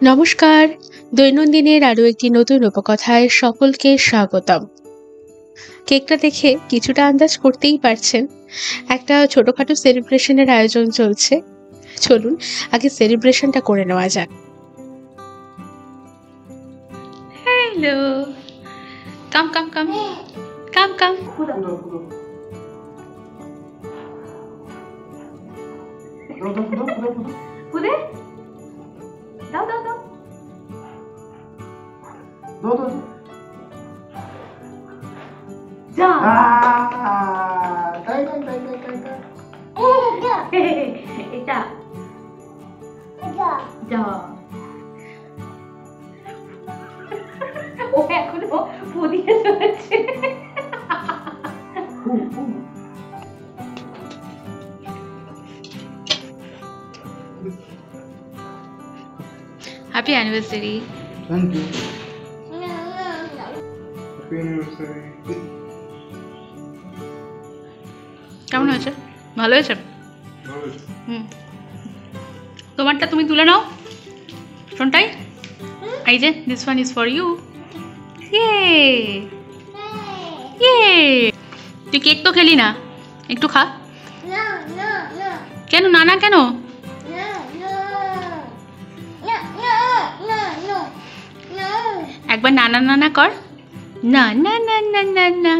নমস্কার, দৈনন্দিনের আরো একটি নতুন উপকথায় সকলকে স্বাগতম। কেকটা দেখে কিছুটা আন্দাজ করতেই পারছেন, একটা ছোটখাটো সেলিব্রেশনের আয়োজন চলছে। চলুন আগে সেলিব্রেশনটা করে নেওয়া যাক। হ্যালো, কাম কাম কাম কাম কাম। ফুলে দাও দাও দাও যা এটা যা ও এখনো ফু দিয়ে চলেছে। Happy anniversary. Thank you. Happy anniversary. কেমন হয়েছে? ভালো হয়েছে? তোমারটা তুমি তুলে নাও ফোনটাই। এই যে this one is for you. ইয়ে ইয়ে। তুই কেক তো খেলি না, একটু খা। কেন না না কেন? একবার নানা নানা কর। না না না না না না।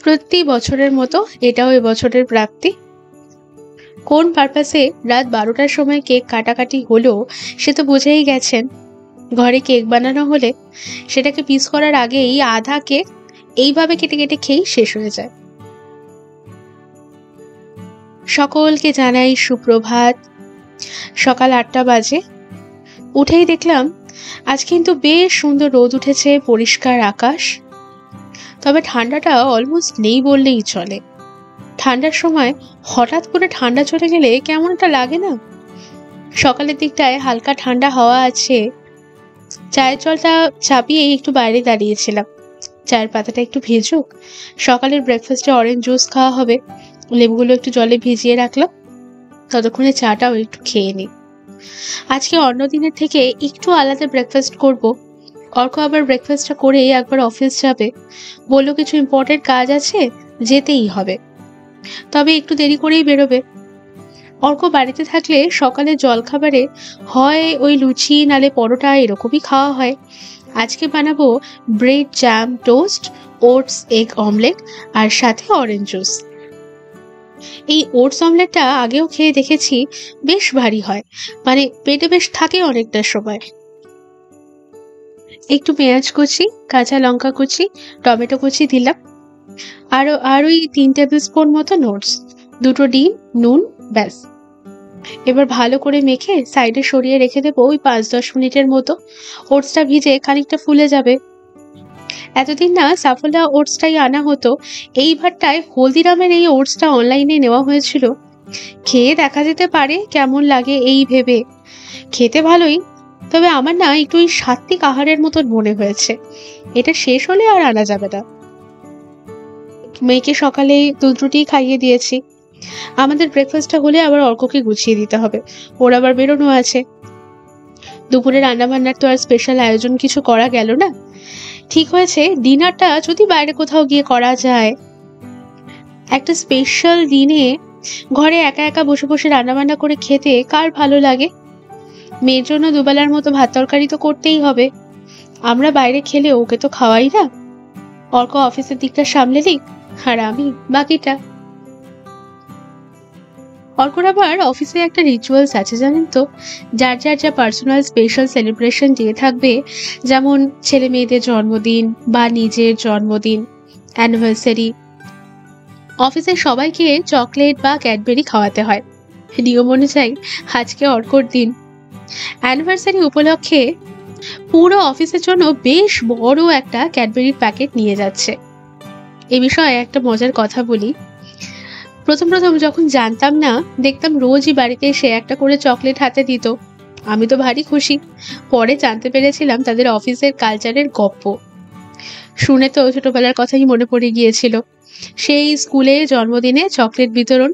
প্রতি বছরের মতো এটাও এবছরের প্রাপ্তি। কোন পারপাসে রাত 12টার সময় কেক কাটাকাটি হলো সে তো বুঝেই গেছেন। ঘরে কেক বানানো হলে সেটাকে পিস করার আগেই আধা কেক এইভাবে কেটে কেটে খেয়েই শেষ হয়ে যায়। সকলকে জানাই সুপ্রভাত। সকাল 8টা বাজে। উঠেই দেখলাম আজ কিন্তু বেশ সুন্দর রোদ উঠেছে, পরিষ্কার আকাশ। তবে ঠান্ডাটা অলমোস্ট নেই বললেই চলে। ঠান্ডার সময় হঠাৎ করে ঠান্ডা চলে গেলে কেমন একটা লাগে না? সকালের দিকটায় হালকা ঠান্ডা হাওয়া আছে। চায়ের জলটা চাপিয়ে একটু বাইরে দাঁড়িয়েছিলাম, চায়ের পাতাটা একটু ভেজুক। সকালের ব্রেকফাস্টে অরেঞ্জ জুস খাওয়া হবে, লেবুগুলো একটু জলে ভিজিয়ে রাখলাম, ততক্ষণে চাটাও একটু খেয়ে নিই। আজকে অন্য দিনের থেকে একটু আলাদা ব্রেকফাস্ট করব। অর্ক আবার ব্রেকফাস্টটা করে একবার অফিস যাবে, বললো কিছু ইম্পর্টেন্ট কাজ আছে, যেতেই হবে। তবে একটু দেরি করেই বেরোবে। অর্ক বাড়িতে থাকলে সকালে জলখাবারে হয় ওই লুচি নালে পরোটা এরকমই খাওয়া হয়। আজকে বানাবো bread jam toast, oats egg omelette আর সাথে অরেঞ্জ জুস। এই ওটস অমলেটটা আগেও খেয়ে দেখেছি, বেশ ভারী হয়, মানে পেটে বেশ থাকে অনেকটা সময়। একটু পেঁয়াজ কুচি, কাঁচা লঙ্কা কুচি, টমেটো কুচি দিলাম, আর ওই 3 টেবিল স্পুন মতো ওটস, 2টো ডিম, নুন, ব্যাস। এবার ভালো করে মেখে সাইডে সরিয়ে রেখে দেবো ওই 5-10 মিনিটের মতো। ওটসটা ভিজে খানিকটা ফুলে যাবে। এতদিন না সাফোলা ওটসটাই আনা হতো, এইবারটায় হলদিরামের এই ওটসটা অনলাইনে নেওয়া হয়েছিল। খেয়ে দেখা যেতে পারে কেমন লাগে এই ভেবে। খেতে ভালোই, তবে আমার না একটু ওই সাত্বিক আহারের মতন মনে হয়েছে। এটা শেষ হলে আর আনা যাবে না। মেয়েকে সকালে দুধ রুটি খাইয়ে দিয়েছি। আমাদের ব্রেকফাস্টটা হলে আবার অর্ককে গুছিয়ে দিতে হবে, ওর আবার বেরোনো আছে। দুপুরে রান্নাবান্নার তো আর স্পেশাল আয়োজন কিছু করা গেল না। ঠিক হয়েছে ডিনারটা যদি বাইরে কোথাও গিয়ে করা যায়। একটা স্পেশাল দিনে ঘরে একা একা বসে বসে রান্নাবান্না করে খেতে কার ভালো লাগে? মেয়ের জন্য দুবেলার মতো ভাত তরকারি তো করতেই হবে। আমরা বাইরে খেলে ওকে তো খাওয়াই না। অর্ক অফিসের দিকটা সামলে দিক, আর আমি বাকিটা। অর্কর আবার অফিসে একটা রিচুয়ালস আছে জানেন তো, যার যার যা পার্সোনাল স্পেশাল সেলিব্রেশন দিয়ে থাকবে, যেমন ছেলে মেয়েদের জন্মদিন বা নিজের জন্মদিন, অ্যানিভার্সারি। অফিসের সবাইকে চকলেট বা ক্যাডবেরি খাওয়াতে হয়। নিয়ম অনুযায়ী আজকে অর্কর দিন। অ্যানিভার্সারি উপলক্ষে পুরো অফিসের জন্য বেশ বড় একটা ক্যাডবেরির প্যাকেট নিয়ে যাচ্ছে। এ বিষয়ে একটা মজার কথা বলি। প্রথম যখন জানতাম না, দেখতাম রোজই বাড়িতে এসে একটা করে চকলেট হাতে দিত। আমি তো ভারী খুশি। পরে জানতে পেরেছিলাম তাদের অফিসের কালচারের গপ্প। শুনে তো ছোটবেলার কথাই মনে পড়ে গিয়েছিল, সেই স্কুলে জন্মদিনে চকলেট বিতরণ।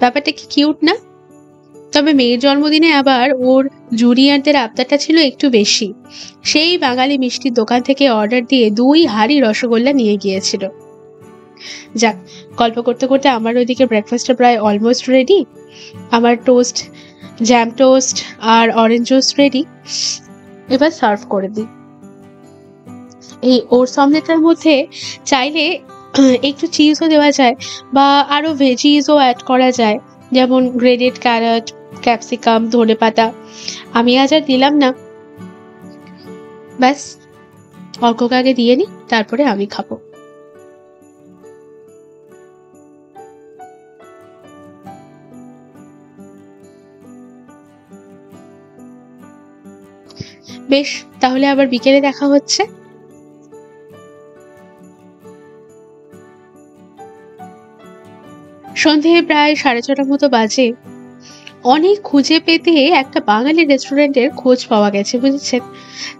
ব্যাপারটা কি কিউট না? তবে মেয়ের জন্মদিনে আবার ওর জুনিয়রদের আবদারটা ছিল একটু বেশি। সেই বাঙালি মিষ্টির দোকান থেকে অর্ডার দিয়ে 2 হাঁড়ি রসগোল্লা নিয়ে গিয়েছিল। যাক, গল্প করতে করতে আমার ওইদিকে ব্রেকফাস্টটা প্রায় অলমোস্ট রেডি। আমার টোস্ট, জ্যাম টোস্ট আর অরেঞ্জ জুস রেডি। এবার সার্ভ করে দিই। এই ওটস অমলেটের মধ্যে চাইলে একটু চিজও দেওয়া যায় বা আরও ভেজিসও অ্যাড করা যায়, যেমন গ্রেডেড ক্যারট, ক্যাপসিকাম, ধনেপাতা। আমি আজ আর দিলাম না। ব্যাস, অর্ককে আগে দিয়ে নিই, তারপরে আমি খাবো। বেশ, তাহলে আবার বিকেলে দেখা হচ্ছে। সন্ধে প্রায় 6:30 মতো বাজে। অনেক খুঁজে পেতে একটা বাঙালি রেস্টুরেন্টের খোঁজ পাওয়া গেছে, বুঝেছেন?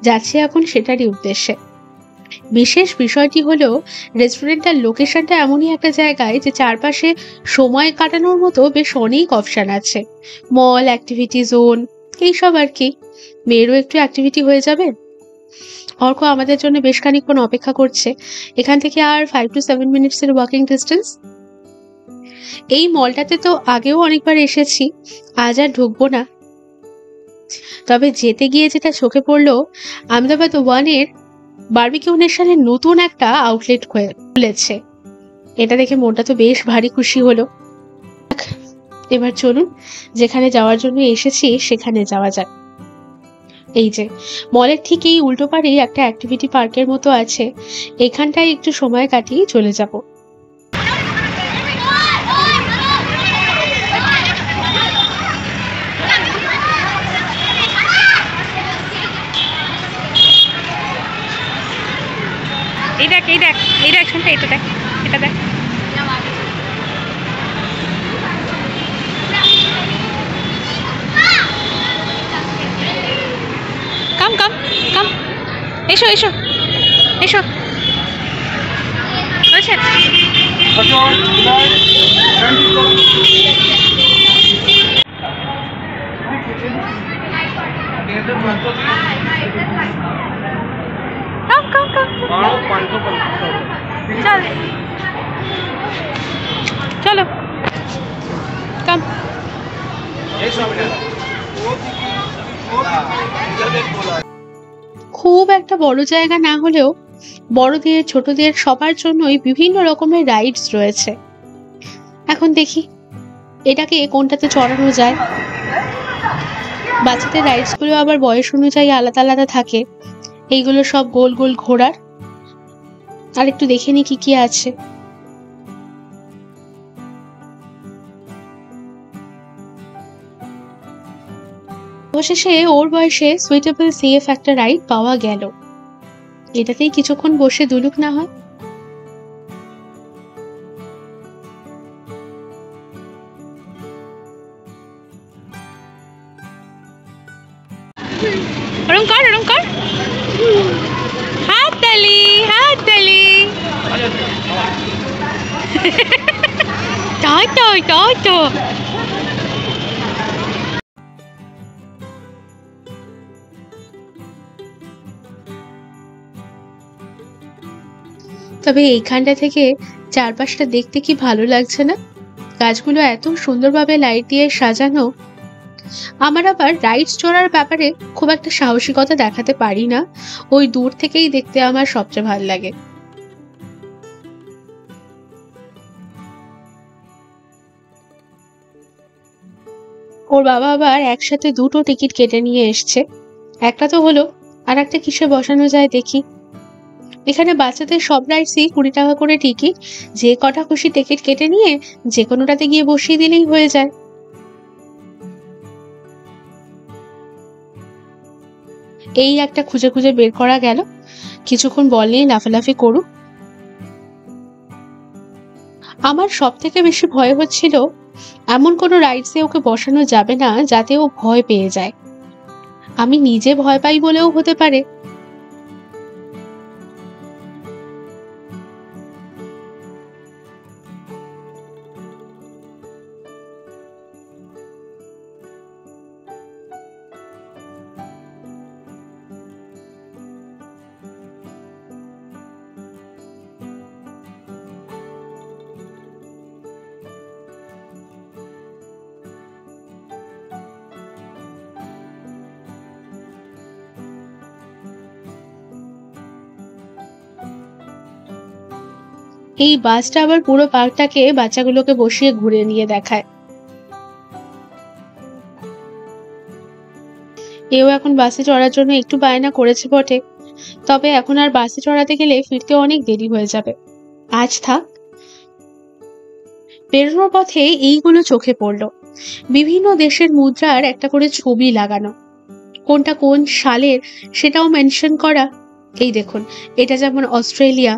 যাচ্ছি এখন সেটারই উদ্দেশ্যে। বিশেষ বিষয়টি হলো, রেস্টুরেন্টটার লোকেশনটা এমনই একটা জায়গায় যে চারপাশে সময় কাটানোর মতো বেশ অনেক অপশন আছে। মল, অ্যাক্টিভিটি জোন, এইসব আর কি। মেয়েরও একটু অ্যাক্টিভিটি হয়ে যাবে। অর্ক আমাদের জন্য বেশ খানিকক্ষণ অপেক্ষা করছে। এখান থেকে আর 5 to 7 মিনিটসের ওয়াকিং ডিস্টেন্স। এই মলটাতে তো আগেও অনেকবার এসেছি, আজ আর ঢুকবো না। তবে যেতে গিয়ে যেটা চোখে পড়লো, আহমেদাবাদ 1-এর বারবিকিউ নেশনের নতুন একটা আউটলেট খুলেছে। এটা দেখে মনটা তো বেশ ভারী খুশি হলো। এবার চলুন, যেখানে যাওয়ার জন্য এসেছি সেখানে যাওয়া যাক। এই যে মলের ঠিক এই উল্টো পাড়েই একটা অ্যাক্টিভিটি পার্কের মতো আছে, এখানটায় একটু সময় কাটিয়ে চলে যাব। এই দেখ, এই দেখ, এই দেখ, শুনতে, এটা দেখ, এটা দেখ। কাম কাম কাম, এসো এসো এসো। হয়েছে? কাম কাম কাম, চল চলো, কাম। খুব একটা বড় জায়গা না হলেও বড়দের ছোটদের সবার জন্যই বিভিন্ন রকমের রাইডস রয়েছে। এখন দেখি এটাকে কোনটাতে চড়ানো যায়। বাচ্চাদের রাইডসগুলো আবার বয়স অনুযায়ী আলাদা আলাদা থাকে। এইগুলো সব গোল গোল ঘোরার। আর একটু দেখে নি কি কি আছে। অবশেষে ওর বয়সে সুইটেবল সেফ একটা রাইড পাওয়া গেল। এটাতেই কিছুক্ষণ বসে দুলুক না হয়। ওরম কর, ওরম কর, হাত তালি, হাত তালি। তাই তো, তাই তো। তবে এইখানটা থেকে চারপাশটা দেখতে কি ভালো লাগছে না? গাছগুলো এত সুন্দরভাবে লাইট দিয়ে সাজানো। আমার আবার রাইডস চড়ার ব্যাপারে খুব একটা সাহসিকতা দেখাতে পারি না। ওই দূর থেকেই দেখতে আমার সবচেয়ে ভালো লাগে। ওর বাবা আবার একসাথে দুটো টিকিট কেটে নিয়ে এসছে। একটা তো হলো, আর একটা কিসে বসানো যায় দেখি। এখানে বাচ্চাদের সব রাইডসই 20 টাকা করে টিকিট। যে কটা খুশি টিকিট কেটে নিয়ে যে কোনোটাতে গিয়ে বসিয়ে দিলেই হয়ে যায়। এই একটা খুঁজে খুঁজে বের করা গেল। কিছুক্ষণ বল নিয়ে লাফালাফি করুক। আমার সব থেকে বেশি ভয় হচ্ছিল এমন কোনো রাইডসে ওকে বসানো যাবে না যাতে ও ভয় পেয়ে যায়। আমি নিজে ভয় পাই বলেও হতে পারে। এই বাসটা আবার পুরো পার্কটাকে বাচ্চাগুলোকে বসিয়ে ঘুরে নিয়ে দেখায়। এও এখন বাসে চড়ার জন্য একটু বায়না করেছে বটে, তবে এখন আর বাসে চড়াতে গেলে ফিরতে অনেক দেরি হয়ে যাবে। আজ থাক। বেরোনোর পথে এইগুলো চোখে পড়লো, বিভিন্ন দেশের মুদ্রার একটা করে ছবি লাগানো, কোনটা কোন সালের সেটাও মেনশন করা। এই দেখুন, এটা যেমন অস্ট্রেলিয়া,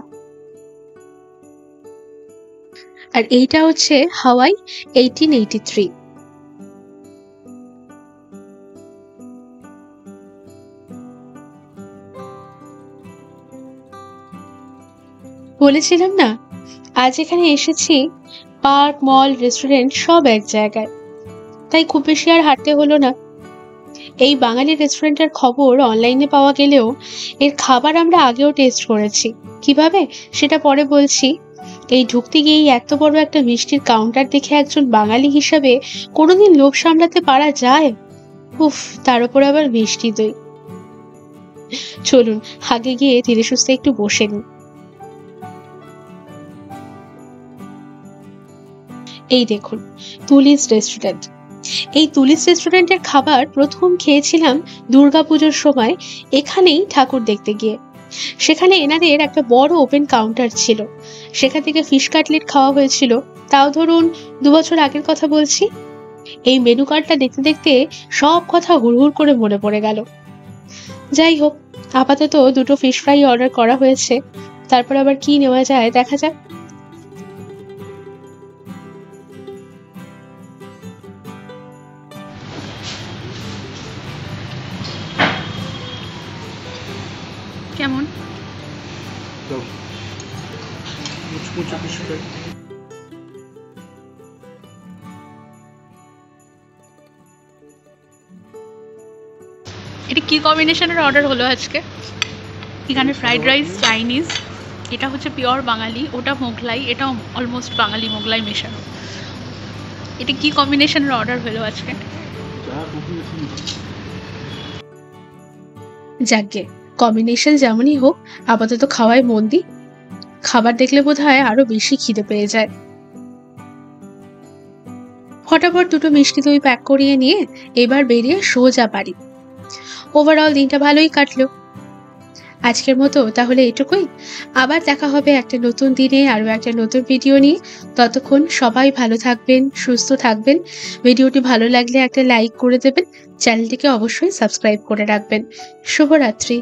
আর এইটা হচ্ছে হাওয়াই 1883। বলেছিলাম না আজ এখানে এসেছি, পার্ক, মল, রেস্টুরেন্ট সব এক জায়গায়, তাই খুব বেশি আর হাঁটতে হলো না। এই বাঙালি রেস্টুরেন্টের খবর অনলাইনে পাওয়া গেলেও এর খাবার আমরা আগেও টেস্ট করেছি। কিভাবে সেটা পরে বলছি। এই ঢুকতে গিয়েই এত বড় একটা মিষ্টির কাউন্টার দেখে একজন বাঙালি হিসাবে কোনোদিন লোভ সামলাতে পারা যায়? উফ, তার উপর আবার মিষ্টি দই। চলুন আগে গিয়ে ধীরে সুস্থে একটু বসে নিই। এই দেখুন, তুলিস রেস্টুরেন্ট। এই তুলিস রেস্টুরেন্টের খাবার প্রথম খেয়েছিলাম দুর্গাপুজোর সময়, এখানেই ঠাকুর দেখতে গিয়ে। সেখানে এনাদের একটা বড় ওপেন কাউন্টার ছিল, সেখান থেকে ফিশ কাটলেট খাওয়া হয়েছিল। তাও ধরুন 2 বছর আগের কথা বলছি। এই মেনু কার্ডটা দেখতে দেখতে সব কথা হুড়হুড় করে মনে পড়ে গেল। যাই হোক, আপাতত 2টো ফিশ ফ্রাই অর্ডার করা হয়েছে, তারপর আবার কি নেওয়া যায় দেখা যাক। কেমন? দাও মুচমুচে ফিশ ফ্রাই। এটা কি কম্বিনেশনের অর্ডার হলো আজকে? এখানে ফ্রাইড রাইস, চাইনিজ, এটা হচ্ছে পিওর বাঙালি, ওটা মোগলাই, এটা অলমোস্ট বাঙালি মোগলাই মেশানো। এটা কি কম্বিনেশনের অর্ডার হলো আজকে? যাকগে, কম্বিনেশন যেমনই হোক, আপাতত খাওয়ায় মন দিই। খাবার দেখলে বোধহয় আরো বেশি খিদে পেয়ে যায়। ফটাফট 2টো মিষ্টি দই প্যাক করিয়ে নিয়ে এবার বেরিয়ে সোজা বাড়ি। ওভারঅল দিনটা ভালোই কাটলো। আজকের মতো তাহলে এটুকুই। আবার দেখা হবে একটা নতুন দিনে আরো একটা নতুন ভিডিও নিয়ে। ততক্ষণ সবাই ভালো থাকবেন, সুস্থ থাকবেন। ভিডিওটি ভালো লাগলে একটা লাইক করে দেবেন, চ্যানেলটিকে অবশ্যই সাবস্ক্রাইব করে রাখবেন। শুভরাত্রি।